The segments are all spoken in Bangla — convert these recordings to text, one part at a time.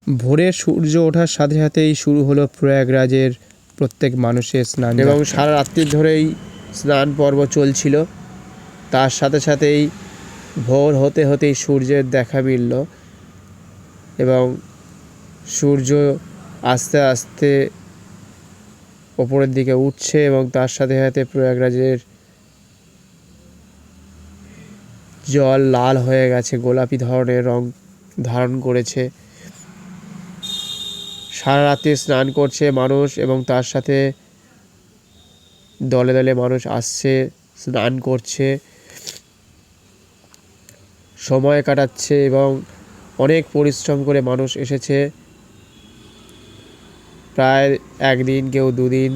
ভোরে সূর্য ওঠার সাথে সাথেই শুরু হলো প্রয়াগরাজের প্রত্যেক মানুষের স্নান এবং সারা রাত্রি ধরেই স্নান পর্ব চলছিল। তার সাথে সাথেই ভোর হতে হতেই সূর্যের দেখা মিলল এবং সূর্য আস্তে আস্তে ওপরের দিকে উঠছে এবং তার সাথে সাথে প্রয়াগরাজের জল লাল হয়ে গেছে, গোলাপি ধরনের রং ধারণ করেছে। সারা রাত্রি স্নান করছে মানুষ এবং তার সাথে দলে দলে মানুষ আসছে, স্নান করছে, সময় কাটাচ্ছে এবং অনেক পরিশ্রম করে মানুষ এসেছে। প্রায় একদিন, কেউ দুদিন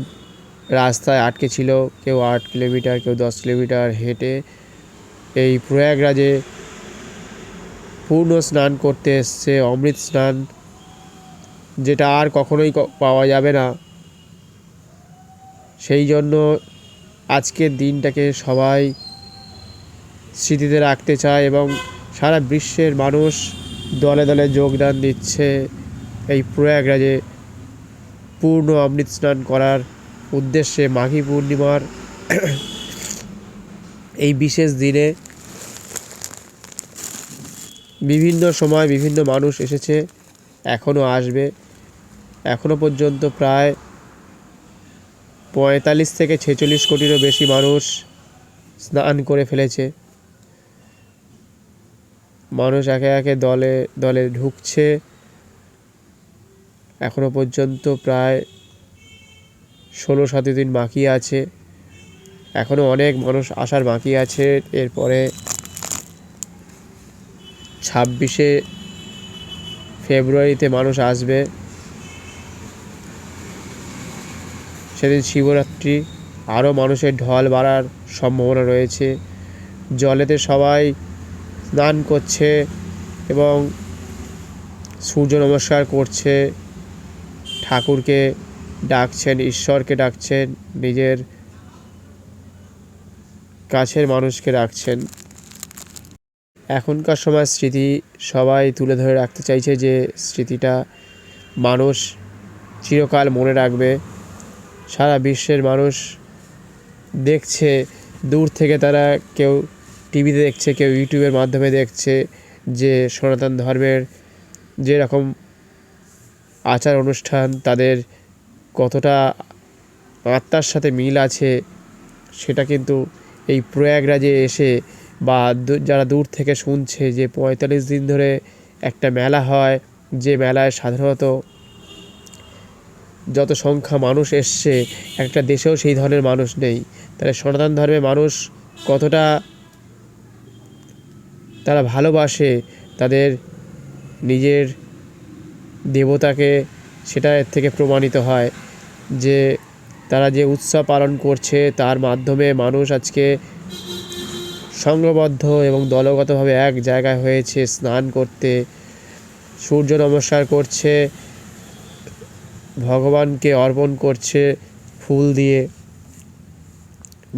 রাস্তায় আটকে ছিল, কেউ 8 কিলোমিটার, কেউ 10 কিলোমিটার হেঁটে এই প্রয়াগরাজে পূর্ণ স্নান করতে এসছে। অমৃত স্নান, যেটা আর কখনোই পাওয়া যাবে না। সেই জন্য আজকের দিনটাকে সবাই স্মৃতিতে রাখতে চায় এবং সারা বিশ্বের মানুষ দলে দলে যোগদান দিচ্ছে এই প্রয়াগরাজে পূর্ণ অমৃত স্নান করার উদ্দেশ্যে। মাঘী পূর্ণিমার এই বিশেষ দিনে বিভিন্ন সময় বিভিন্ন মানুষ এসেছে, এখনও আসবে। এখনও পর্যন্ত প্রায় 45 থেকে 46 কোটিরও বেশি মানুষ স্নান করে ফেলেছে। মানুষ একে একে দলে দলে ঢুকছে। এখনও পর্যন্ত প্রায় 16-17 দিন বাকি আছে। এখনও অনেক মানুষ আসার বাকি আছে। এরপরে 26শে ফেব্রুয়ারিতে মানুষ আসবে। সেদিন শিবরাত্রি, আরও মানুষের ঢল বাড়ার সম্ভাবনা রয়েছে। জলেতে সবাই স্নান করছে এবং সূর্য নমস্কার করছে, ঠাকুরকে ডাকছেন, ঈশ্বরকে ডাকছেন, নিজের কাছের মানুষকে ডাকছেন। এখনকার সময় স্মৃতি সবাই তুলে ধরে রাখতে চাইছে, যে স্মৃতিটা মানুষ চিরকাল মনে রাখবে। সারা বিশ্বের মানুষ দেখছে দূর থেকে, তারা কেউ টিভিতে দেখছে, কেউ ইউটিউবের মাধ্যমে দেখছে যে সনাতন ধর্মের যেরকম আচার অনুষ্ঠান তাদের কতটা আত্মার সাথে মিল আছে, সেটা কিন্তু এই প্রয়াগরাজে এসে বা যারা দূর থেকে শুনছে যে 45 দিন ধরে একটা মেলা হয়, যে মেলায় সাধারণত যত সংখ্যা মানুষ এসছে একটা দেশেও সেই ধরনের মানুষ নেই। তাহলে সনাতন ধর্মের মানুষ কতটা তারা ভালোবাসে তাদের নিজের দেবতাকে, সেটা এর থেকে প্রমাণিত হয় যে তারা যে উৎসব পালন করছে তার মাধ্যমে মানুষ আজকে সংঘবদ্ধ এবং দলগতভাবে এক জায়গায় হয়েছে স্নান করতে, সূর্য নমস্কার করছে, ভগবানকে অর্পণ করছে ফুল দিয়ে।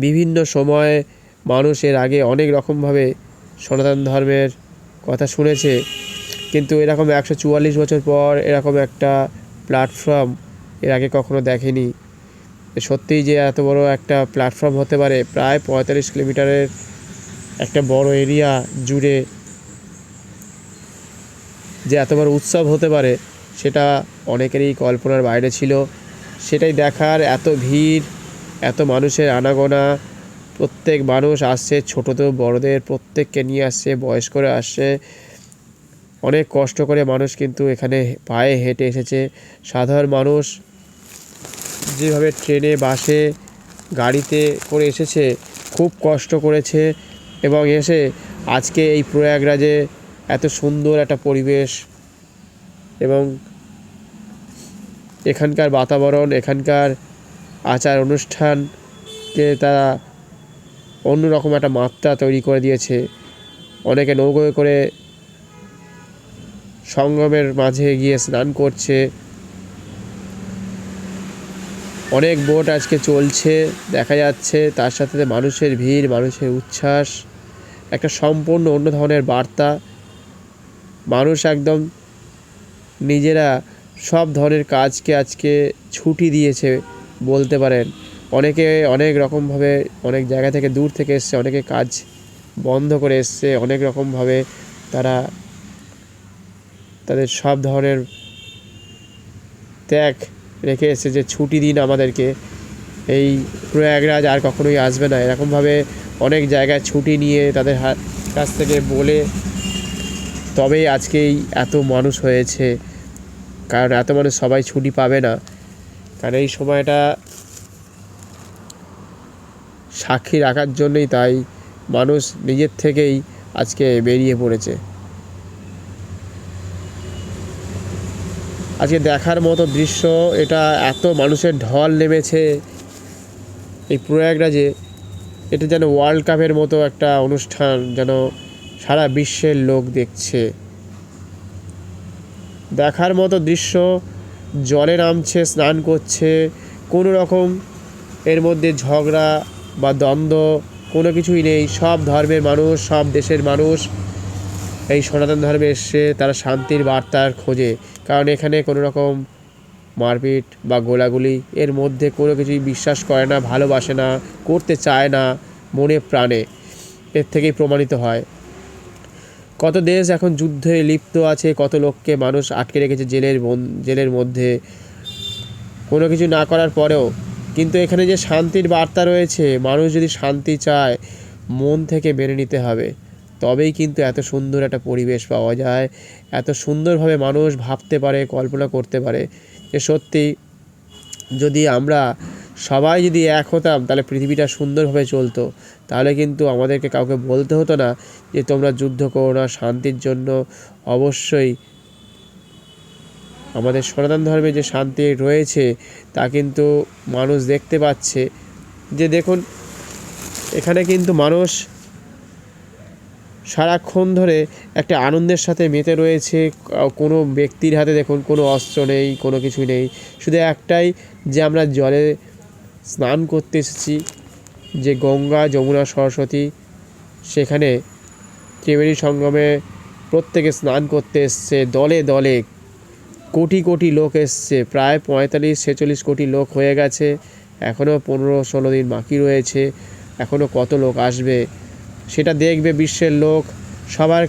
বিভিন্ন সময়ে মানুষ এর আগে অনেক রকমভাবে সনাতন ধর্মের কথা শুনেছে, কিন্তু এরকম 144 বছর পর এরকম একটা প্ল্যাটফর্ম এর আগে কখনো দেখেনি। সত্যিই যে এত বড় একটা প্ল্যাটফর্ম হতে পারে, প্রায় 45 কিলোমিটারের একটা বড় এরিয়া জুড়ে যে এত বড় উৎসব হতে পারে, সেটা অনেকেরই কল্পনার বাইরে ছিল। সেটাই দেখার এত ভিড়, এত মানুষের আনাগোনা, প্রত্যেক মানুষ আসছে, ছোটদের বড়দের প্রত্যেককে নিয়ে আসছে, বয়স্করা আসছে। অনেক কষ্ট করে মানুষ কিন্তু এখানে পায়ে হেঁটে এসেছে। সাধারণ মানুষ যেভাবে ট্রেনে, বাসে, গাড়িতে করে এসেছে, খুব কষ্ট করেছে এবং এসে আজকে এই প্রয়াগরাজে এত সুন্দর একটা পরিবেশ এবং এখানকার বাতাবরণ, এখানকার আচার অনুষ্ঠানকে তারা অন্যরকম একটা মাত্রা তৈরি করে দিয়েছে। অনেকে নৌকোয় করে সঙ্গমের মাঝে গিয়ে স্নান করছে, অনেক বোট আজকে চলছে দেখা যাচ্ছে। তার সাথে মানুষের ভিড়, মানুষের উচ্ছ্বাস, একটা সম্পূর্ণ অন্য ধরনের বার্তা। মানুষ একদম নিজেরা সব ধরনের কাজকে আজকে ছুটি দিয়েছে বলতে পারেন। অনেকে অনেক রকমভাবে অনেক জায়গা থেকে দূর থেকে এসছে, অনেকে কাজ বন্ধ করে এসছে, অনেক রকমভাবে তারা তাদের সব ধরনের ত্যাগ রেখে এসছে যে ছুটি দিন আমাদেরকে, এই প্রয়াগরাজ আর কখনোই আসবে না। এরকমভাবে অনেক জায়গায় ছুটি নিয়ে তাদের কাছ থেকে বলে তবেই আজকেই এত মানুষ হয়েছে। কারণ এত মানুষ সবাই ছুটি পাবে না, কারণ এই সময়টা সাক্ষী রাখার জন্যই তাই মানুষ নিজের থেকেই আজকে বেরিয়ে পড়েছে। আজকে দেখার মতো দৃশ্য এটা, এত মানুষের ঢল নেমেছে এই প্রয়াগরাজে। এটা যেন ওয়ার্ল্ড কাপের মতো একটা অনুষ্ঠান, যেন সারা বিশ্বের লোক দেখছে। দেখার মতো দৃশ্য, জলে নামছে, স্নান করছে, কোনো রকম এর মধ্যে ঝগড়া বা দ্বন্দ্ব কোনো কিছুই নেই। সব ধর্মের মানুষ, সব দেশের মানুষ এই সনাতন ধর্মে এসে তারা শান্তির বার্তার খোঁজে। কারণ এখানে কোনো রকম মারপিট বা গোলাগুলি এর মধ্যে কোনো কিছুই বিশ্বাস করে না, ভালোবাসে না, করতে চায় না মনে প্রাণে। এর থেকেই প্রমাণিত হয়। কত দেশ এখন যুদ্ধে লিপ্ত আছে, কত লোককে মানুষ আটকে রেখেছে জেলের মধ্যে কোনো কিছু না করার পরেও। কিন্তু এখানে যে শান্তির বার্তা রয়েছে, মানুষ যদি শান্তি চায় মন থেকে মেনে নিতে হবে, তবেই কিন্তু এত সুন্দর একটা পরিবেশ পাওয়া যায়, এত সুন্দরভাবে মানুষ ভাবতে পারে, কল্পনা করতে পারে যে সত্যি যদি আমরা সবাই যদি এক হতাম তাহলে পৃথিবীটা সুন্দরভাবে চলতো। তাহলে কিন্তু আমাদেরকে কাউকে বলতে হতো না যে তোমরা যুদ্ধ করো না, শান্তির জন্য। অবশ্যই আমাদের সনাতন ধর্মে যে শান্তি রয়েছে তা কিন্তু মানুষ দেখতে পাচ্ছে। যে দেখুন এখানে কিন্তু মানুষ সারাক্ষণ ধরে একটা আনন্দের সাথে মেতে রয়েছে। কোনো ব্যক্তির হাতে দেখুন কোনো অস্ত্র নেই, কোনো কিছুই নেই, শুধু একটাই যে আমরা জলে স্নান করতে এসেছি, যে গঙ্গা যমুনা সরস্বতী সেখানে ত্রিবেণী সঙ্গমে প্রত্যেকে স্নান করতে এসছে দলে দলে। কোটি কোটি লোক এসছে, প্রায় 45-46 কোটি লোক হয়ে গেছে। এখনও 15-16 দিন বাকি রয়েছে, এখনও কত লোক আসবে সেটা দেখবে বিশ্বের লোক। সবার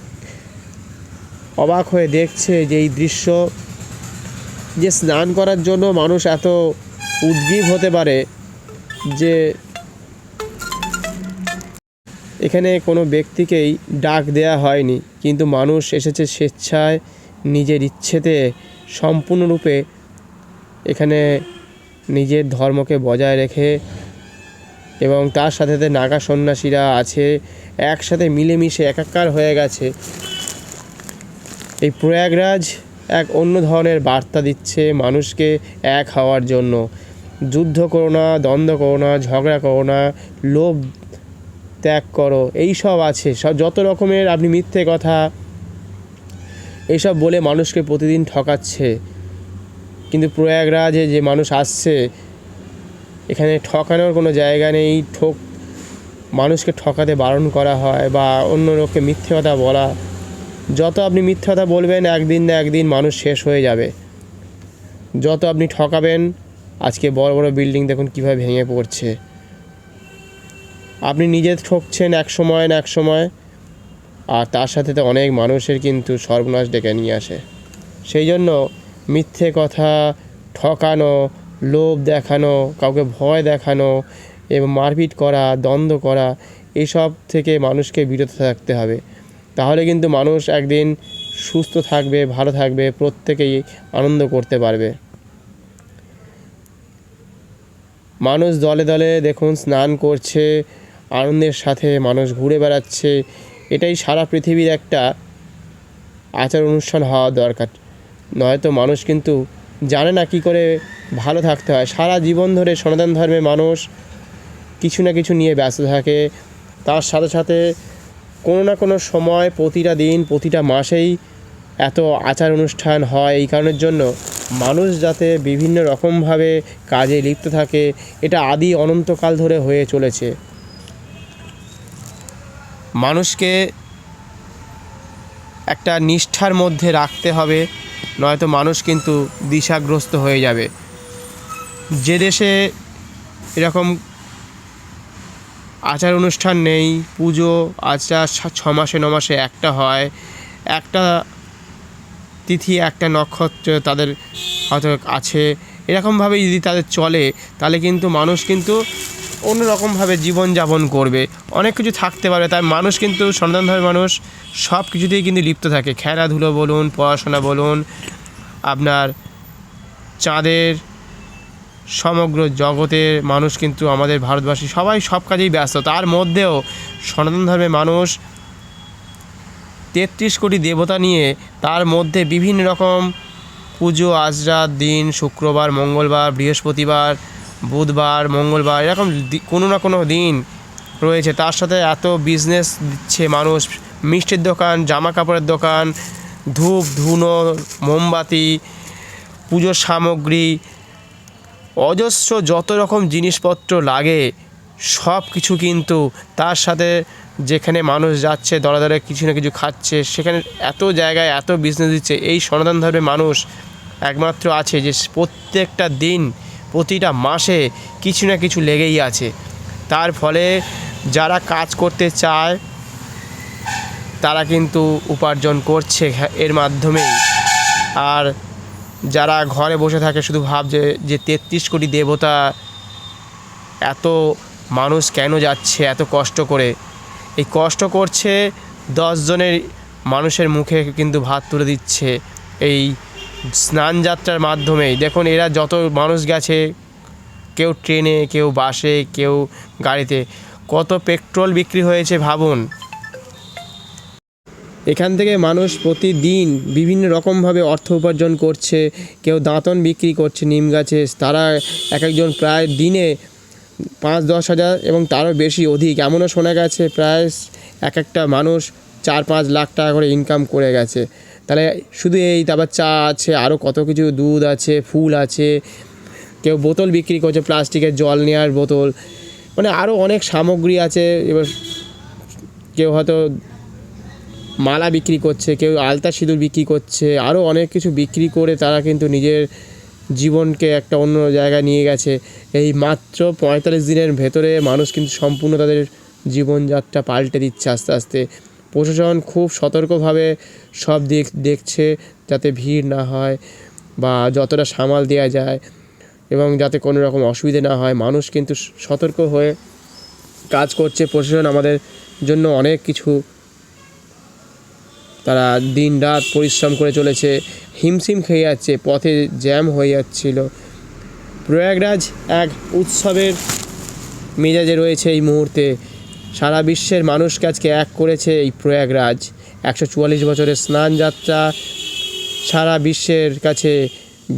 অবাক হয়ে দেখছে যে এই দৃশ্য, যে স্নান করার জন্য মানুষ এত উদ্গ্রীব হতে পারে যে এখানে কোনো ব্যক্তিকেই ডাক দেয়া হয়নি, কিন্তু মানুষ এসেছে স্বেচ্ছায়, নিজের ইচ্ছেতে সম্পূর্ণরূপে এখানে নিজের ধর্মকে বজায় রেখে। এবং তার সাথে সাথে নাগা সন্ন্যাসীরা আছে, একসাথে মিলেমিশে একাকার হয়ে গেছে। এই প্রয়াগরাজ এক অন্য ধরনের বার্তা দিচ্ছে মানুষকে এক হওয়ার জন্য। যুদ্ধ করো না, দ্বন্দ্ব করো না, ঝগড়া করো না, লোভ ত্যাগ করো, এই সব আছে, সব যত রকমের আপনি মিথ্যে কথা এইসব বলে মানুষকে প্রতিদিন ঠকাচ্ছে। কিন্তু প্রয়াগরাজে যে মানুষ আসছে, এখানে ঠকানোর কোনো জায়গা নেই। মানুষকে ঠকাতে বারণ করা হয় বা অন্য লোককে মিথ্যে কথা বলা। যত আপনি মিথ্যে কথা বলবেন একদিন না একদিন মানুষ শেষ হয়ে যাবে। যত আপনি ঠকাবেন, আজকে বড় বড় বিল্ডিং দেখুন কীভাবে ভেঙে পড়ছে। আপনি নিজে ঠকছেন এক সময় না এক সময়, আর তার সাথে তো অনেক মানুষের কিন্তু সর্বনাশ ডেকে নিয়ে আসে। সেই জন্য মিথ্যে কথা, ঠকানো, লোভ দেখানো, কাউকে ভয় দেখানো এবং মারপিট করা, দ্বন্দ্ব করা, এইসব থেকে মানুষকে বিরত থাকতে হবে। তাহলে কিন্তু মানুষ একদিন সুস্থ থাকবে, ভালো থাকবে, প্রত্যেকেই আনন্দ করতে পারবে। মানুষ দলে দলে দেখুন স্নান করছে, আনন্দের সাথে মানুষ ঘুরে বেড়াচ্ছে। এটাই সারা পৃথিবীর একটা আচার অনুষ্ঠান হওয়া দরকার, নয়তো মানুষ কিন্তু জানে না কী করে ভালো থাকতে হয়। সারা জীবন ধরে সনাতন ধর্মের মানুষ কিছু না কিছু নিয়ে ব্যস্ত থাকে, তার সাথে সাথে কোনো না কোনো সময় প্রতিটা দিন প্রতিটা মাসেই এত আচার অনুষ্ঠান হয়। এই কারণের জন্য মানুষ যাতে বিভিন্ন রকমভাবে কাজে লিপ্ত থাকে, এটা আদি অনন্তকাল ধরে হয়ে চলেছে। মানুষকে একটা নিষ্ঠার মধ্যে রাখতে হবে, নয়তো মানুষ কিন্তু দিশাগ্রস্ত হয়ে যাবে। যে দেশে এরকম আচার অনুষ্ঠান নেই, পুজো আচার 6 মাসে 9 মাসে একটা হয়, একটা তিথি একটা নক্ষত্র তাদের হয়তো আছে, এরকমভাবে যদি তাদের চলে তাহলে কিন্তু মানুষ কিন্তু অন্যরকমভাবে জীবনযাপন করবে, অনেক কিছু থাকতে পারবে। তাই মানুষ কিন্তু সনাতন ধর্মের মানুষ সব কিছুতেই কিন্তু লিপ্ত থাকে। খেলাধুলো বলুন, পড়াশোনা বলুন, আপনার চাঁদের, সমগ্র জগতের মানুষ কিন্তু আমাদের ভারতবাসী সবাই সব কাজেই ব্যস্ত। তার মধ্যেও সনাতন ধর্মের মানুষ 33 কোটি দেবতা নিয়ে তার মধ্যে বিভিন্ন রকম পুজো আজরার দিন, শুক্রবার, মঙ্গলবার, বৃহস্পতিবার, বুধবার, মঙ্গলবার, এরকম কোনো না কোনো দিন রয়েছে। তার সাথে এত বিজনেস দিচ্ছে মানুষ, মিষ্টির দোকান, জামা কাপড়ের দোকান, ধূপ ধুনো, মোমবাতি, পুজোর সামগ্রী, অজস্র যত রকম জিনিসপত্র লাগে সব কিছু কিন্তু তার সাথে যেখানে মানুষ যাচ্ছে দরে দরে কিছু না কিছু খাচ্ছে, সেখানে এত জায়গায় এত বিজনেস দিচ্ছে। এই সনাতন ধর্মের মানুষ একমাত্র আছে যে প্রত্যেকটা দিন, প্রতিটা মাসে কিছু না কিছু লেগেই আছে। তার ফলে যারা কাজ করতে চায় তারা কিন্তু উপার্জন করছে এর মাধ্যমেই। আর যারা ঘরে বসে থাকে শুধু ভাবছে যে 33 কোটি দেবতা, এত মানুষ কেন যাচ্ছে এত কষ্ট করে, এই কষ্ট করছে 10 জনের মানুষের মুখে কিন্তু ভাত তুলে দিচ্ছে এই স্নান যাত্রার মাধ্যমেই। দেখুন এরা যত মানুষ গেছে, কেউ ট্রেনে, কেউ বাসে, কেউ গাড়িতে, কত পেট্রোল বিক্রি হয়েছে ভাবুন। এখান থেকে মানুষ প্রতিদিন বিভিন্ন রকমভাবে অর্থ উপার্জন করছে। কেউ দাঁতন বিক্রি করছে নিম গাছে, তারা এক একজন প্রায় দিনে 5-10 হাজার এবং তারও বেশি অধিক, এমনও শোনা গেছে প্রায় এক একটা মানুষ 4-5 লাখ টাকা করে ইনকাম করে গেছে। তাহলে শুধু এই, তারপর চা আছে, আরও কত কিছু, দুধ আছে, ফুল আছে, কেউ বোতল বিক্রি করছে, প্লাস্টিকের জল নেওয়ার বোতল, মানে আরও অনেক সামগ্রী আছে। এবার কেউ হয়তো মালা বিক্রি করছে, কেউ আলতা সিঁদুর বিক্রি করছে, আরও অনেক কিছু বিক্রি করে তারা কিন্তু নিজের জীবনকে একটা অন্য জায়গায় নিয়ে গেছে। এই মাত্র 45 দিনের ভেতরে মানুষ কিন্তু সম্পূর্ণ তাদের জীবনযাত্রা পাল্টে দিচ্ছে আস্তে আস্তে। প্রশাসন খুব সতর্কভাবে সব দিক দেখছে যাতে ভিড় না হয় বা যতটা সামাল দেওয়া যায় এবং যাতে কোনো রকম অসুবিধে না হয়। মানুষ কিন্তু সতর্ক হয়ে কাজ করছে। প্রশাসন আমাদের জন্য অনেক কিছু, তারা দিন রাত পরিশ্রম করে চলেছে, হিমশিম খেয়ে যাচ্ছে, পথে জ্যাম হয়ে যাচ্ছিল। প্রয়াগরাজ এক উৎসবের মেজাজে রয়েছে এই মুহূর্তে। সারা বিশ্বের মানুষকে আজকে এক করেছে এই প্রয়াগরাজ। 144 বছরের স্নান যাত্রা সারা বিশ্বের কাছে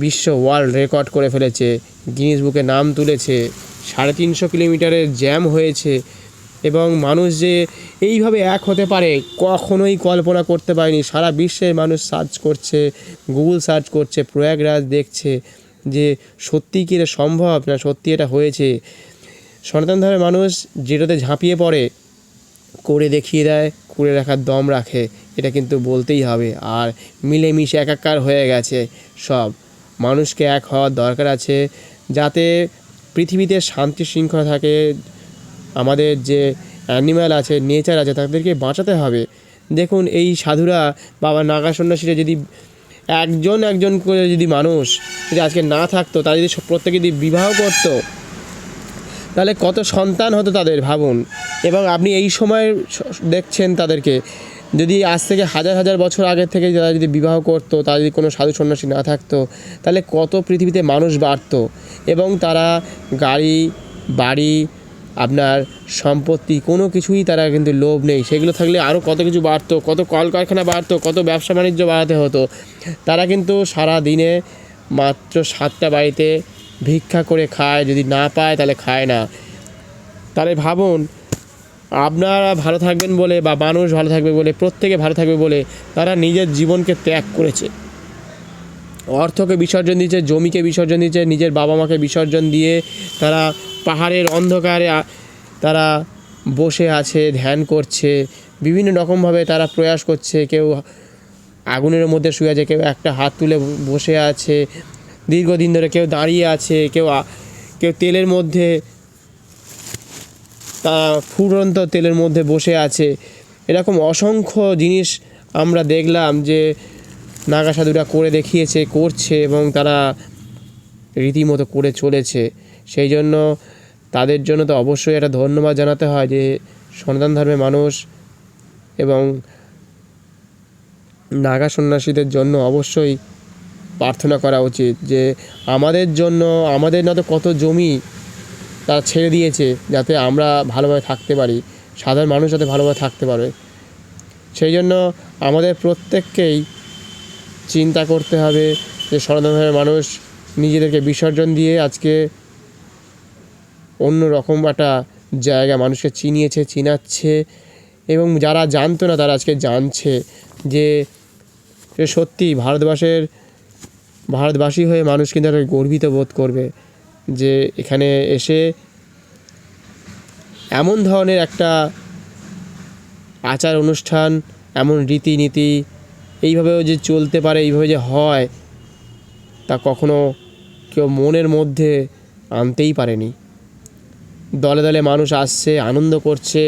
বিশ্ব ওয়ার্ল্ড রেকর্ড করে ফেলেছে, গিনিস বুকে নাম তুলেছে। 350 কিলোমিটারের জ্যাম হয়েছে এবং মানুষ যে এইভাবে এক হতে পারে কখনোই কল্পনা করতে পারেনি। সারা বিশ্বের মানুষ সার্চ করছে, গুগল সার্চ করছে, প্রয়াগরাজ দেখছে যে সত্যি কি এটা সম্ভব, না সত্যি এটা হয়েছে। সনাতন ধর্মের মানুষ যেটাতে ঝাঁপিয়ে পড়ে করে দেখিয়ে দেয়, করে রাখার দম রাখে, এটা কিন্তু বলতেই হবে। আর মিলেমিশে একাকার হয়ে গেছে সব। মানুষকে এক হওয়ার দরকার আছে যাতে পৃথিবীতে শান্তি শৃঙ্খলা থাকে। আমাদের যে অ্যানিম্যাল আছে, নেচার আছে, তাদেরকে বাঁচাতে হবে। দেখুন এই সাধুরা, বাবা নাগা সন্ন্যাসীরা যদি একজন করে যদি মানুষ যদি আজকে না থাকতো, তারা যদি প্রত্যেকে যদি বিবাহ করতো তাহলে কত সন্তান হতো তাদের ভাবুন। এবং আপনি এই সময় দেখছেন তাদেরকে, যদি আজ থেকে হাজার হাজার বছর আগের থেকে যারা যদি বিবাহ করতো, তারা যদি কোনো সাধু সন্ন্যাসী না থাকতো, তাহলে কত পৃথিবীতে মানুষ বাড়তো। এবং তারা গাড়ি বাড়ি, আপনার সম্পত্তি, কোনো কিছুই তারা কিন্তু লোভ নেই, সেগুলো থাকলে আরও কত কিছু বাড়তো, কত কলকারখানা বাড়তো, কত ব্যবসা বাণিজ্য বাড়াতে হতো। তারা কিন্তু সারা দিনে মাত্র 7টা বাড়িতে ভিক্ষা করে খায়, যদি না পায় তাহলে খায় না। তাহলে ভাবুন, আপনারা ভালো থাকবেন বলে বা মানুষ ভালো থাকবে বলে, প্রত্যেকে ভালো থাকবে বলে তারা নিজের জীবনকে ত্যাগ করেছে, অর্থকে বিসর্জন দিয়েছে, জমিকে বিসর্জন দিয়েছে, নিজের বাবা মাকে বিসর্জন দিয়ে তারা পাহাড়ের অন্ধকারে তারা বসে আছে, ধ্যান করছে, বিভিন্ন রকমভাবে তারা প্রয়াস করছে। কেউ আগুনের মধ্যে শুয়ে আছে, কেউ একটা হাত তুলে বসে আছে দীর্ঘদিন ধরে, কেউ দাঁড়িয়ে আছে, কেউ তেলের মধ্যে, তা ফুটন্ত তেলের মধ্যে বসে আছে। এরকম অসংখ্য জিনিস আমরা দেখলাম যে নাগা সাধুরা করে দেখিয়েছে, করছে এবং তারা রীতিমতো করে চলেছে। সেই জন্য তাদের জন্য তো অবশ্যই একটা ধন্যবাদ জানাতে হয় যে সনাতন ধর্মের মানুষ এবং নাগা সন্ন্যাসীদের জন্য অবশ্যই প্রার্থনা করা উচিত যে আমাদের জন্য, আমাদের না তো কত জমি তারা ছেড়ে দিয়েছে যাতে আমরা ভালোভাবে থাকতে পারি, সাধারণ মানুষ যাতে ভালোভাবে থাকতে পারে। সেই জন্য আমাদের প্রত্যেককেই চিন্তা করতে হবে যে সনাতন ধর্মের মানুষ নিজেদেরকে বিসর্জন দিয়ে আজকে অন্য রকম একটা জায়গা মানুষকে চিনাচ্ছে এবং যারা জানতো না তারা আজকে জানছে যে সত্যি ভারতবাসী হয়ে মানুষ কিন্তু একটা গর্বিত বোধ করবে যে এখানে এসে এমন ধরনের একটা আচার অনুষ্ঠান, এমন রীতিনীতি এইভাবেও যে চলতে পারে, এইভাবে যে হয়, তা কখনো কেউ মনের মধ্যে আনতেই পারেনি। দলে দলে মানুষ আসছে, আনন্দ করছে।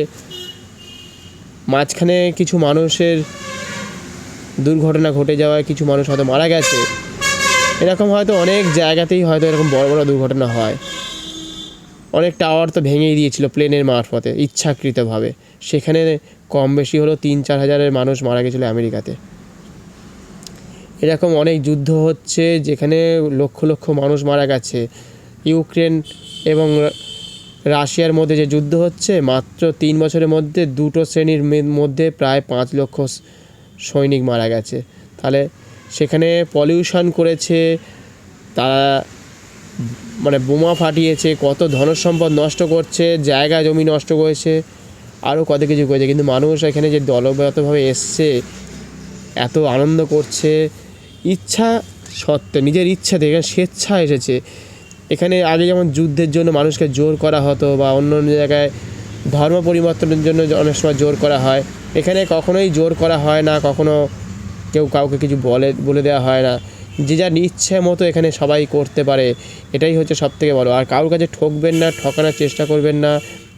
মাঝখানে কিছু মানুষের দুর্ঘটনা ঘটে যাওয়ায় কিছু মানুষ হয়তো মারা গেছে, এরকম হয়তো অনেক জায়গাতেই হয়তো এরকম বড় বড় দুর্ঘটনা হয়। অনেক টাওয়ার তো ভেঙেই দিয়েছিল প্লেনের মারফতে ইচ্ছাকৃতভাবে, সেখানে কম বেশি হলো 3-4 হাজারের মানুষ মারা গেছিলো আমেরিকাতে। এরকম অনেক যুদ্ধ হচ্ছে যেখানে লক্ষ লক্ষ মানুষ মারা গেছে। ইউক্রেন এবং রাশিয়ার মধ্যে যে যুদ্ধ হচ্ছে, মাত্র 3 বছরের মধ্যে দুটো শ্রেণীর মধ্যে প্রায় 5 লক্ষ সৈনিক মারা গেছে। তাহলে সেখানে পলিউশন করেছে তারা, মানে বোমা ফাটিয়েছে, কত ধনসম্পদ নষ্ট করছে, জায়গা জমি নষ্ট করেছে, আরও কত কিছু করেছে। কিন্তু মানুষ এখানে যে দলবদ্ধভাবে এসছে, এত আনন্দ করছে, ইচ্ছা সত্ত্বে, নিজের ইচ্ছা থেকে স্বেচ্ছা এসেছে। এখানে আগে যেমন যুদ্ধের জন্য মানুষকে জোর করা হতো বা অন্য অন্য জায়গায় ধর্ম পরিবর্তনের জন্য অনেক সময় জোর করা হয়, এখানে কখনোই জোর করা হয় না, কখনো কেউ কাউকে কিছু বলে দেওয়া হয় না। যে যার ইচ্ছে মতো এখানে সবাই করতে পারে, এটাই হচ্ছে সবথেকে বড়। আর কারোর কাছে ঠকবেন না, ঠকানোর চেষ্টা করবেন না,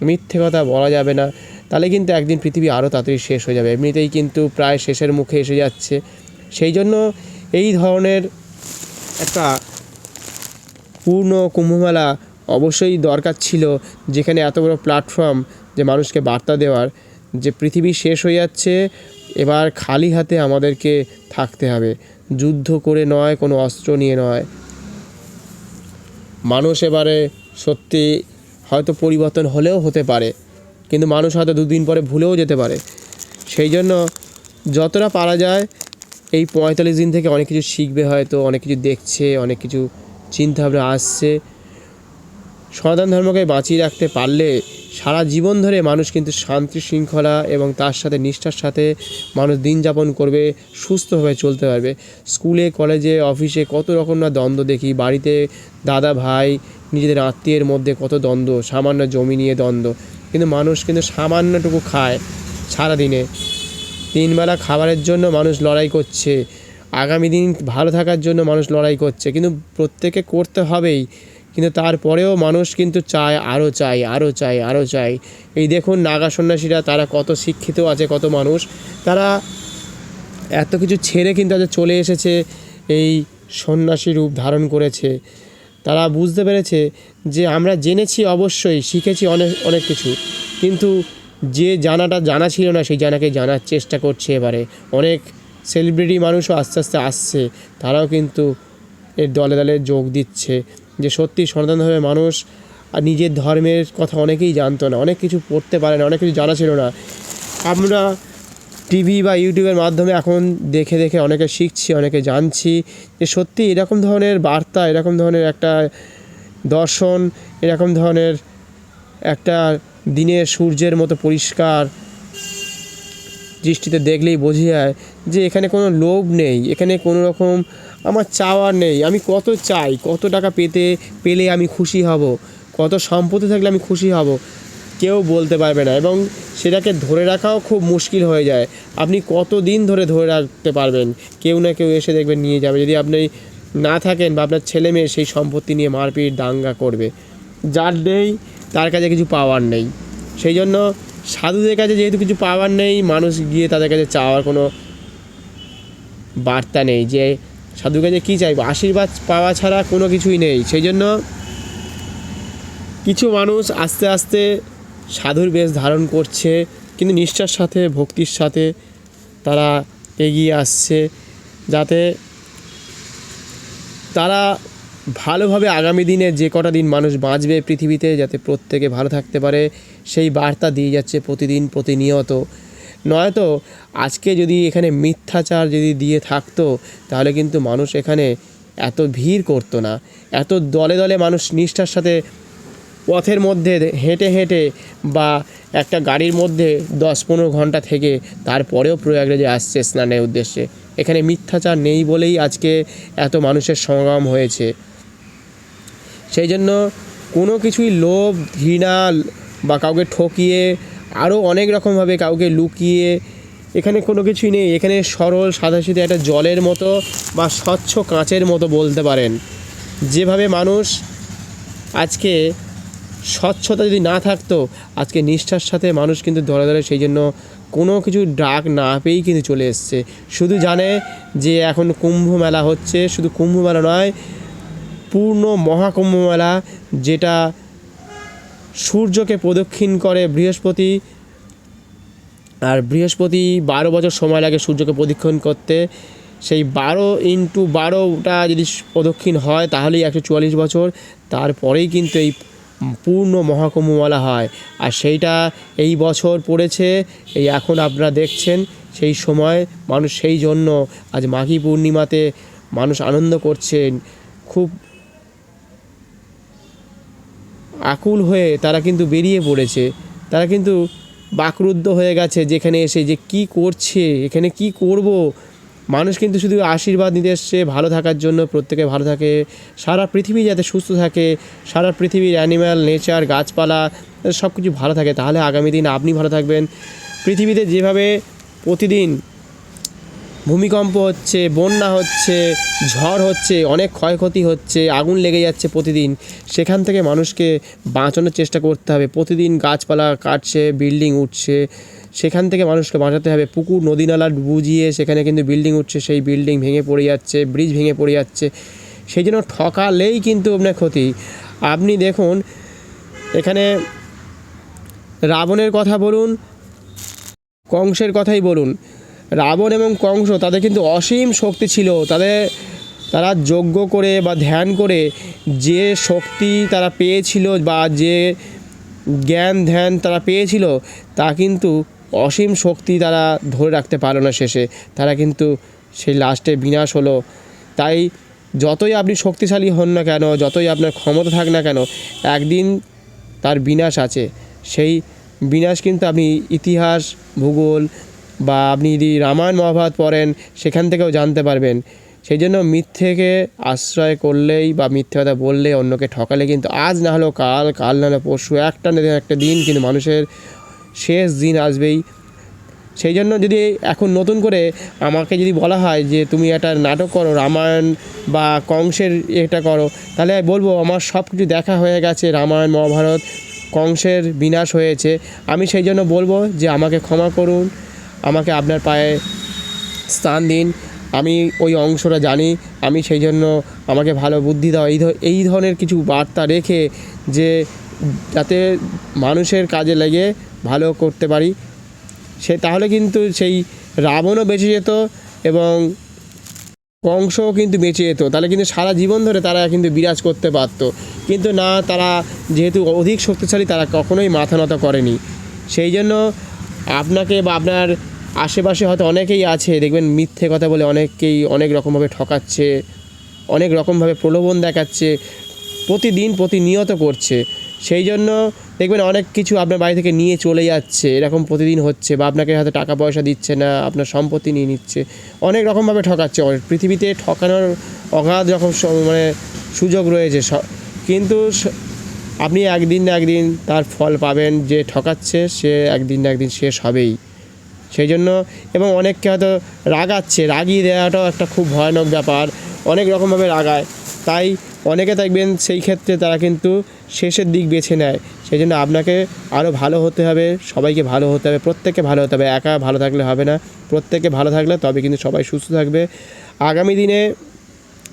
মিথ্যে কথা বলা যাবে না, তাহলে কিন্তু একদিন পৃথিবী আরও তাড়াতাড়ি শেষ হয়ে যাবে। এমনিতেই কিন্তু প্রায় শেষের মুখে এসে যাচ্ছে। সেই জন্য এই ধরনের একটা পূর্ণ কুম্ভমেলা অবশ্যই দরকার ছিল, যেখানে এত বড় প্ল্যাটফর্ম যে মানুষকে বার্তা দেওয়ার যে পৃথিবী শেষ হয়ে যাচ্ছে, এবার খালি হাতে আমাদেরকে থাকতে হবে, যুদ্ধ করে নয়, কোনো অস্ত্র নিয়ে নয়। মানুষ এবারে সত্যি হয়তো পরিবর্তন হলেও হতে পারে, কিন্তু মানুষ হয়তো 2 দিন পরে ভুলেও যেতে পারে। সেই জন্য যতটা পারা যায় এই 45 দিন থেকে অনেক কিছু শিখবে, হয়তো অনেক কিছু দেখছে, অনেক কিছু চিন্তাভাবনা আসছে। সনাতন ধর্মকে বাঁচিয়ে রাখতে পারলে সারা জীবন ধরে মানুষ কিন্তু শান্তি শৃঙ্খলা এবং তার সাথে নিষ্ঠার সাথে মানুষ দিন যাপন করবে, সুস্থভাবে চলতে পারবে। স্কুলে কলেজে অফিসে কত রকম না দ্বন্দ্ব দেখি, বাড়িতে দাদা ভাই নিজেদের আত্মীয়ের মধ্যে কত দ্বন্দ্ব, সামান্য জমি নিয়ে দ্বন্দ্ব, কিন্তু মানুষ কিন্তু সামান্যটুকু খায় সারাদিনে। 3 বেলা খাবারের জন্য মানুষ লড়াই করছে, আগামী দিন ভালো থাকার জন্য মানুষ লড়াই করছে, কিন্তু প্রত্যেকে করতে হবেই। কিন্তু তারপরেও মানুষ কিন্তু চায়, আরও চাই, আরও চাই, আরও চাই। এই দেখুন নাগা সন্ন্যাসীরা, তারা কত শিক্ষিত আছে, কত মানুষ, তারা এত কিছু ছেড়ে কিন্তু আজ চলে এসেছে, এই সন্ন্যাসী রূপ ধারণ করেছে। তারা বুঝতে পেরেছে যে আমরা জেনেছি, অবশ্যই শিখেছি অনেক অনেক কিছু, কিন্তু যে জানা ছিল না সেই জানাকে জানার চেষ্টা করছে। এবারে অনেক সেলিব্রিটি মানুষও আস্তে আস্তে আসছে, তারাও কিন্তু এর দলে দলে যোগ দিচ্ছে। যে সত্যি সনাতন ধর্মের মানুষ আর নিজের ধর্মের কথা অনেকেই জানতো না, অনেক কিছু পড়তে পারে না, অনেক কিছু জানা ছিল না। আমরা টিভি বা ইউটিউবের মাধ্যমে এখন দেখে দেখে অনেকে শিখছি, অনেকে জানছি যে সত্যি এরকম ধরনের বার্তা, এরকম ধরনের একটা দর্শন, এরকম ধরনের একটা দিনের সূর্যের মতো পরিষ্কার দৃষ্টিতে দেখলেই বোঝা যায় যে এখানে কোনো লোভ নেই, এখানে কোনো রকম আমার চাওয়ার নেই। আমি কত চাই, কত টাকা পেলে আমি খুশি হব, কত সম্পত্তি থাকলে আমি খুশি হব, কেউ বলতে পারবে না, এবং সেটাকে ধরে রাখাও খুব মুশকিল হয়ে যায়। আপনি কত দিন ধরে রাখতে পারবেন? কেউ না কেউ এসে দেখবেন নিয়ে যাবে। যদি আপনি না থাকেন বা আপনার ছেলে মেয়ে সেই সম্পত্তি নিয়ে মারপিট দাঙ্গা করবে। যার নেই তার কাছে কিছু পাওয়ার নেই। সেই জন্য সাধুদের কাছে যেহেতু কিছু পাওয়ার নেই, মানুষ গিয়ে তাদের কাছে চাওয়ার কোনো বার্তা নেই যে সাধুর কাছে কী চাইবো, আশীর্বাদ পাওয়া ছাড়া কোনো কিছুই নেই। সেই জন্য কিছু মানুষ আস্তে আস্তে সাধুর বেশ ধারণ করছে, কিন্তু নিষ্ঠার সাথে ভক্তির সাথে তারা এগিয়ে আসছে, যাতে তারা ভালোভাবে আগামী দিনে যে কটা দিন মানুষ বাঁচবে পৃথিবীতে, যাতে প্রত্যেকে ভালো থাকতে পারে সেই বার্তা দিয়ে যাচ্ছে প্রতিদিন প্রতিনিয়ত। নয়তো আজকে যদি এখানে মিথ্যাচার যদি দিয়ে থাকতো, তাহলে কিন্তু মানুষ এখানে এত ভিড় করতো না। এত দলে দলে মানুষ নিষ্ঠার সাথে পথের মধ্যে হেঁটে হেঁটে বা একটা গাড়ির মধ্যে 10-15 ঘন্টা থেকে তারপরেও প্রয়াগরাজে আসছে স্নানের উদ্দেশ্যে। এখানে মিথ্যাচার নেই বলেই আজকে এত মানুষের সমাগম হয়েছে। সেই জন্য কোনো কিছুই লোভ, ঘৃণা বা কাউকে ঠকিয়ে আরও অনেক রকমভাবে কাউকে লুকিয়ে এখানে কোনো কিছুই নেই। এখানে সরল সাদাসিধে একটা জলের মতো বা স্বচ্ছ কাঁচের মতো বলতে পারেন। যেভাবে মানুষ আজকে স্বচ্ছতা যদি না থাকতো, আজকে নিষ্ঠার সাথে মানুষ কিন্তু ধরে ধরে সেই জন্য কোনো কিছু ডাক না পেয়েই কিন্তু চলে এসছে। শুধু জানে যে এখন কুম্ভ মেলা হচ্ছে, শুধু কুম্ভ মেলা নয়, পূর্ণ মহাকুম্ভ মেলা, যেটা সূর্যকে প্রদক্ষিণ করে বৃহস্পতি, আর বৃহস্পতি 12 বছর সময় লাগে সূর্যকে প্রদক্ষিণ করতে। সেই 12x12টা যদি প্রদক্ষিণ হয় তাহলেই 144 বছর, তারপরেই কিন্তু এই পূর্ণ মহাকুম্ভ মেলা হয়। আর সেইটা এই বছর পড়েছে, এই এখন আপনারা দেখছেন। সেই সময় মানুষ সেই জন্য আজ মাঘী পূর্ণিমাতে মানুষ আনন্দ করছেন, খুব আকুল হয়ে তারা কিন্তু বেরিয়ে পড়েছে। তারা কিন্তু বাকরুদ্ধ হয়ে গেছে যেখানে এসে, যে কি করছে এখানে, কি করব। মানুষ কিন্তু শুধু আশীর্বাদ নিতে এসছে, ভালো থাকার জন্য, প্রত্যেকে ভালো থাকে, সারা পৃথিবী যাতে সুস্থ থাকে, সারা পৃথিবীর অ্যানিম্যাল, নেচার, গাছপালা সব কিছু ভালো থাকে, তাহলে আগামী দিন আপনি ভালো থাকবেন। পৃথিবীতে যেভাবে প্রতিদিন ভূমিকম্প হচ্ছে, বন্যা হচ্ছে, ঝড় হচ্ছে, অনেক ক্ষয়ক্ষতি হচ্ছে, আগুন লেগে যাচ্ছে প্রতিদিন, সেখান থেকে মানুষকে বাঁচানোর চেষ্টা করতে হবে। প্রতিদিন গাছপালা কাটছে, বিল্ডিং উঠছে, সেখান থেকে মানুষকে বাঁচাতে হবে। পুকুর নদী নালা বুঝিয়ে সেখানে কিন্তু বিল্ডিং উঠছে, সেই বিল্ডিং ভেঙে পড়ে যাচ্ছে, ব্রিজ ভেঙে পড়ে যাচ্ছে। সেই জন্য ঠকালেই কিন্তু আপনার ক্ষতি। আপনি দেখুন এখানে রাবণের কথা বলুন, কংসের কথাই বলুন, রাবণ এবং কংস তাদের কিন্তু অসীম শক্তি ছিল। তারা যজ্ঞ করে বা ধ্যান করে যে শক্তি তারা পেয়েছিল বা যে জ্ঞান ধ্যান তারা পেয়েছিল, তা কিন্তু অসীম শক্তি তারা ধরে রাখতে পারলো না। শেষে তারা কিন্তু সেই লাস্টে বিনাশ হলো। তাই যতই আপনি শক্তিশালী হন না কেন, যতই আপনার ক্ষমতা থাক না কেন, একদিন তার বিনাশ আছে। সেই বিনাশ কিন্তু আপনি ইতিহাস, ভূগোল বা আপনি যদি রামায়ণ মহাভারত পড়েন সেখান থেকেও জানতে পারবেন। সেই জন্য মিথ্যেকে আশ্রয় করলেই বা মিথ্যে কথা বললে, অন্যকে ঠকালে কিন্তু আজ না হলেও কাল, কাল না হলেও পরশু, একটা দিন কিন্তু মানুষের শেষ দিন আসবেই। সেই জন্য যদি এখন নতুন করে আমাকে যদি বলা হয় যে তুমি একটা নাটক করো, রামায়ণ বা কংসের এটা করো, তাহলে বলবো আমার সব কিছু দেখা হয়ে গেছে, রামায়ণ মহাভারত, কংসের বিনাশ হয়েছে। আমি সেই জন্য বলবো যে আমাকে ক্ষমা করুন, আমাকে আপনার পায়ে স্থান দিন। আমি ওই অংশটা জানি, আমি সেই জন্য আমাকে ভালো বুদ্ধি দাও, এই ধরনের কিছু বার্তা রেখে, যে যাতে মানুষের কাজে লেগে ভালো করতে পারি। তাহলে কিন্তু সেই রাবণও বেঁচে যেত এবং কংসও কিন্তু বেঁচে যেত। তাহলে কিন্তু সারা জীবন ধরে তারা কিন্তু বিরাজ করতে পারত। কিন্তু না, তারা যেহেতু অধিক শক্তিশালী, তারা কখনোই মাথা নত করেনি। সেই জন্য আপনাকে বা আপনার আশেপাশে হয়তো অনেকেই আছে, দেখবেন মিথ্যে কথা বলে অনেককেই অনেক রকমভাবে ঠকাচ্ছে, অনেক রকমভাবে প্রলোভন দেখাচ্ছে, প্রতিদিন প্রতিনিয়ত করছে। সেই জন্য দেখবেন অনেক কিছু আপনার বাড়ি থেকে নিয়ে চলে যাচ্ছে, এরকম প্রতিদিন হচ্ছে, বা আপনাকে হয়তো টাকা পয়সা দিচ্ছে না, আপনার সম্পত্তি নিয়ে নিচ্ছে, অনেক রকমভাবে ঠকাচ্ছে। পৃথিবীতে ঠকানোর অগাধ রকম সুযোগ রয়েছে। কিন্তু আপনি একদিন না একদিন তার ফল পাবেন। যে ঠকাচ্ছে সে একদিন না একদিন শেষ হবেই। সেই জন্য এবং অনেককে হয়তো রাগাচ্ছে, রাগিয়ে দেওয়াটাও একটা খুব ভয়ানক ব্যাপার, অনেক রকমভাবে রাগায়। তাই অনেকে দেখবেন সেই ক্ষেত্রে তারা কিন্তু শেষের দিক বেছে নেয়। সেই জন্য আপনাকে আরও ভালো হতে হবে, সবাইকে ভালো হতে হবে, প্রত্যেককে ভালো হতে হবে। একা ভালো থাকলে হবে না, প্রত্যেকে ভালো থাকলে তবে কিন্তু সবাই সুস্থ থাকবে। আগামী দিনে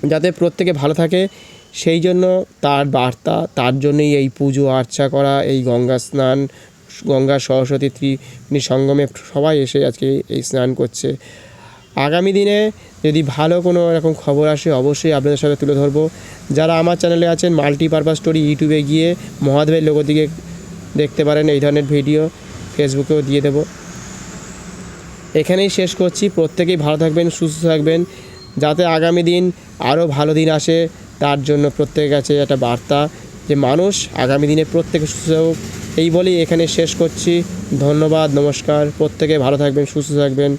যাতে প্রত্যেকে ভালো থাকে সেই জন্য তার বার্তা, তার জন্যই এই পুজো আর্চা করা, এই গঙ্গা স্নান, গঙ্গা সরস্বতী ত্রিবেণী সঙ্গমে সবাই এসে আজকে এই স্নান করছে। আগামী দিনে যদি ভালো কোনো এরকম খবর আসে অবশ্যই আপনাদের সাথে তুলে ধরবো। যারা আমার চ্যানেলে আছেন মাল্টিপারপাস স্টোরি, ইউটিউবে গিয়ে মহাদেবের লোগো দিকে দেখতে পারেন এই ধরনের ভিডিও, ফেসবুকেও দিয়ে দেবো। এখানেই শেষ করছি। প্রত্যেকেই ভালো থাকবেন, সুস্থ থাকবেন, যাতে আগামী দিন আরও ভালো দিন আসে তার জন্য প্রত্যেকের কাছে একটা বার্তা যে মানুষ আগামী দিনে প্রত্যেকে সুস্থ হোক। এই বলেই এখানে শেষ করছি। ধন্যবাদ, নমস্কার। প্রত্যেকে ভালো থাকবেন, সুস্থ থাকবেন।